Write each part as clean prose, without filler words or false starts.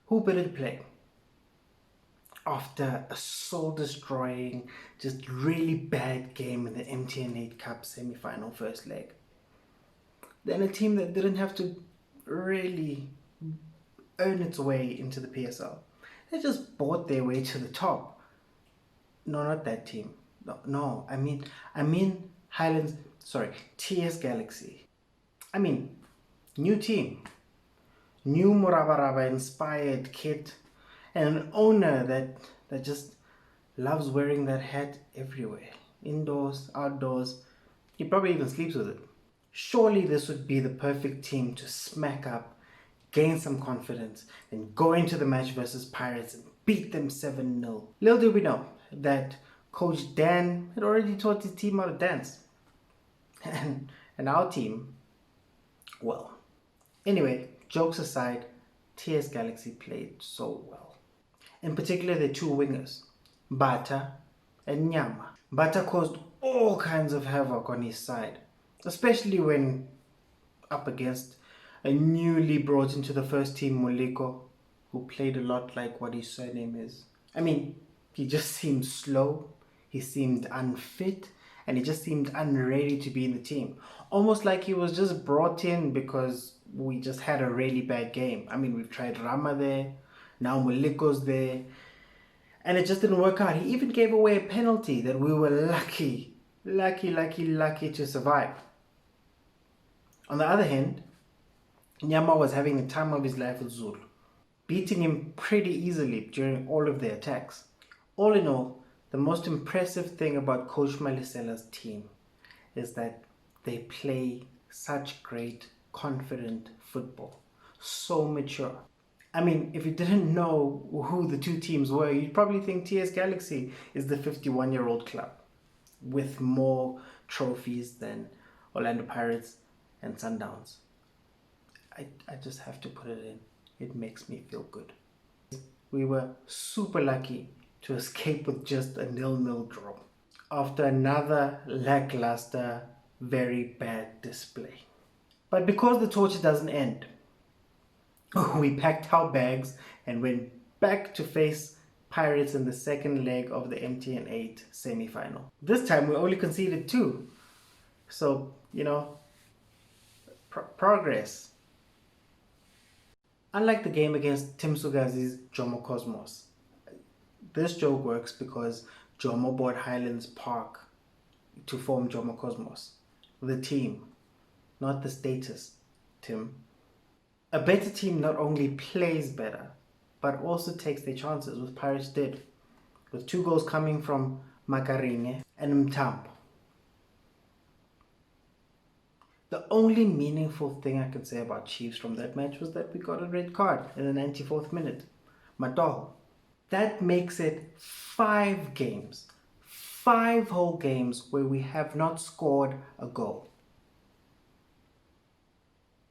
who better to play after a soul-destroying, just really bad game in the MTN 8 Cup semi-final first leg than a team that didn't have to really earn its way into the PSL? They just bought their way to the top. No, not that team. No, I mean Highlands. Sorry, TS Galaxy. I mean, new team, new Murabaraba inspired kit, and an owner that just loves wearing that hat everywhere, indoors, outdoors. He probably even sleeps with it. Surely this would be the perfect team to smack up, gain some confidence, then go into the match versus Pirates and beat them 7-0. Little did we know that Coach Dan had already taught his team how to dance. And our team, well. Anyway, jokes aside, TS Galaxy played so well. In particular, their two wingers, Bata and Nyama. Bata caused all kinds of havoc on his side, especially when up against a newly brought into the first team Moliko, who played a lot like what his surname is. I mean, he just seemed slow, he seemed unfit, and he just seemed unready to be in the team. Almost like he was just brought in because we just had a really bad game. I mean, we've tried Rama there, now Moliko's there, and it just didn't work out. He even gave away a penalty that we were lucky to survive. On the other hand, Nyama was having the time of his life with Zulu, beating him pretty easily during all of their attacks. All in all, the most impressive thing about Coach Malisela's team is that they play such great, confident football. So mature. I mean, if you didn't know who the two teams were, you'd probably think TS Galaxy is the 51-year-old club with more trophies than Orlando Pirates and Sundowns. I just have to put it in. It makes me feel good. We were super lucky to escape with just a 0-0 draw after another lackluster, very bad display. But because the torture doesn't end, we packed our bags and went back to face Pirates in the second leg of the MTN 8 semi-final. This time we only conceded 2. So, progress. Unlike the game against Tim Sugazi's Jomo Cosmos, this joke works because Jomo bought Highlands Park to form Jomo Cosmos. The team, not the status, Tim. A better team not only plays better, but also takes their chances, which Pirates did, with 2 goals coming from Makarine and Mtambo. The only meaningful thing I can say about Chiefs from that match was that we got a red card in the 94th minute. Matoho. That makes it 5 games. 5 whole games where we have not scored a goal.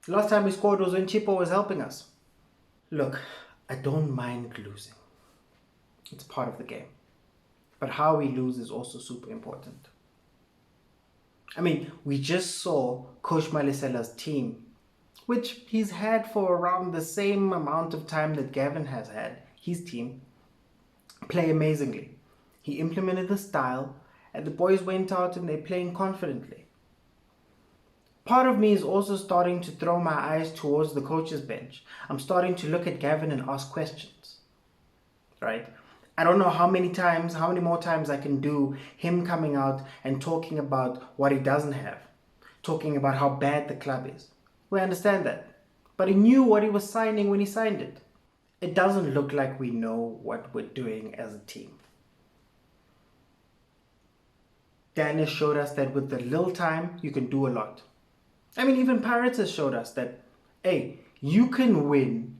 The last time we scored was when Chipo was helping us. Look, I don't mind losing. It's part of the game. But how we lose is also super important. I mean, we just saw Coach Malisela's team, which he's had for around the same amount of time that Gavin has had, his team, play amazingly. He implemented the style, and the boys went out and they're playing confidently. Part of me is also starting to throw my eyes towards the coach's bench. I'm starting to look at Gavin and ask questions, right? I don't know how many more times I can do him coming out and talking about what he doesn't have, talking about how bad the club is. We understand that. But he knew what he was signing when he signed it. It doesn't look like we know what we're doing as a team. Dan has showed us that with a little time, you can do a lot. I mean, even Pirates has showed us that, hey, you can win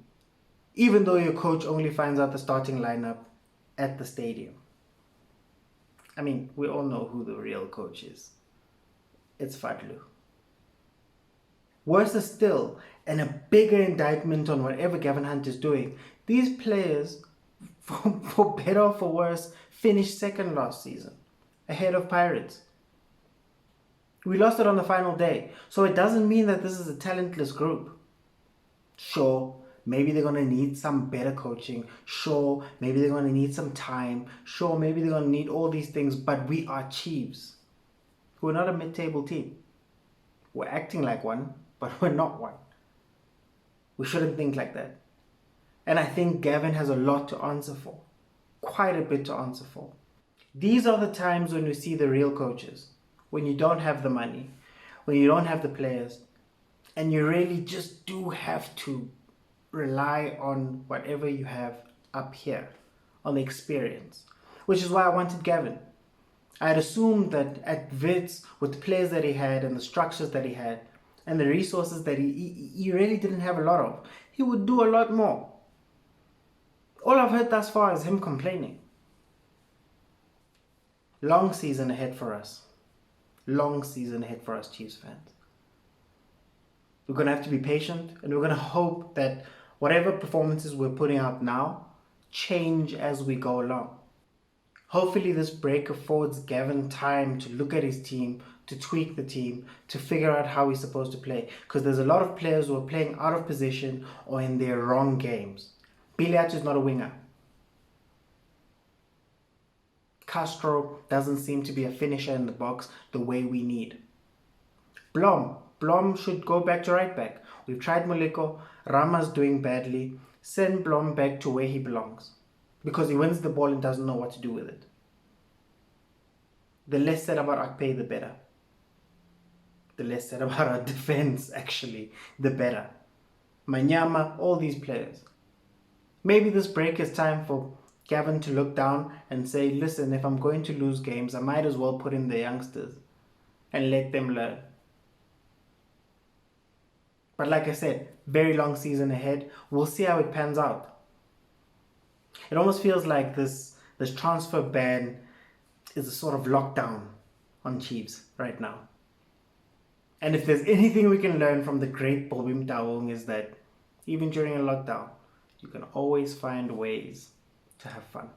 even though your coach only finds out the starting lineup at the stadium. I mean, we all know who the real coach is. It's Fadlu. Worse still, and a bigger indictment on whatever Gavin Hunt is doing, these players, for better or for worse, finished second last season, ahead of Pirates. We lost it on the final day, so it doesn't mean that this is a talentless group. Sure, Maybe they're going to need some better coaching. Sure, maybe they're going to need some time. Sure, maybe they're going to need all these things. But we are Chiefs. We're not a mid-table team. We're acting like one, but we're not one. We shouldn't think like that. And I think Gavin has a lot to answer for. Quite a bit to answer for. These are the times when you see the real coaches. When you don't have the money. When you don't have the players. And you really just do have to rely on whatever you have up here. On the experience. Which is why I wanted Gavin. I had assumed that at Wits, with the players that he had and the structures that he had and the resources that he really didn't have a lot of, he would do a lot more. All I've heard thus far is him complaining. Long season ahead for us. Long season ahead for us Chiefs fans. We're going to have to be patient, and we're going to hope that whatever performances we're putting out now change as we go along. Hopefully this break affords Gavin time to look at his team, to tweak the team, to figure out how he's supposed to play. Because there's a lot of players who are playing out of position or in their wrong games. Bilic is not a winger. Castro doesn't seem to be a finisher in the box the way we need. Blom should go back to right back. We've tried Moleko. Rama's doing badly. Send Blom back to where he belongs. Because he wins the ball and doesn't know what to do with it. The less said about Akpay, the better. The less said about our defense, actually, the better. Manyama, all these players. Maybe this break is time for Gavin to look down and say, listen, if I'm going to lose games, I might as well put in the youngsters and let them learn. But like I said, very long season ahead. We'll see how it pans out. It almost feels like this transfer ban is a sort of lockdown on Chiefs right now. And if there's anything we can learn from the great Bobim Taung is that even during a lockdown, you can always find ways to have fun.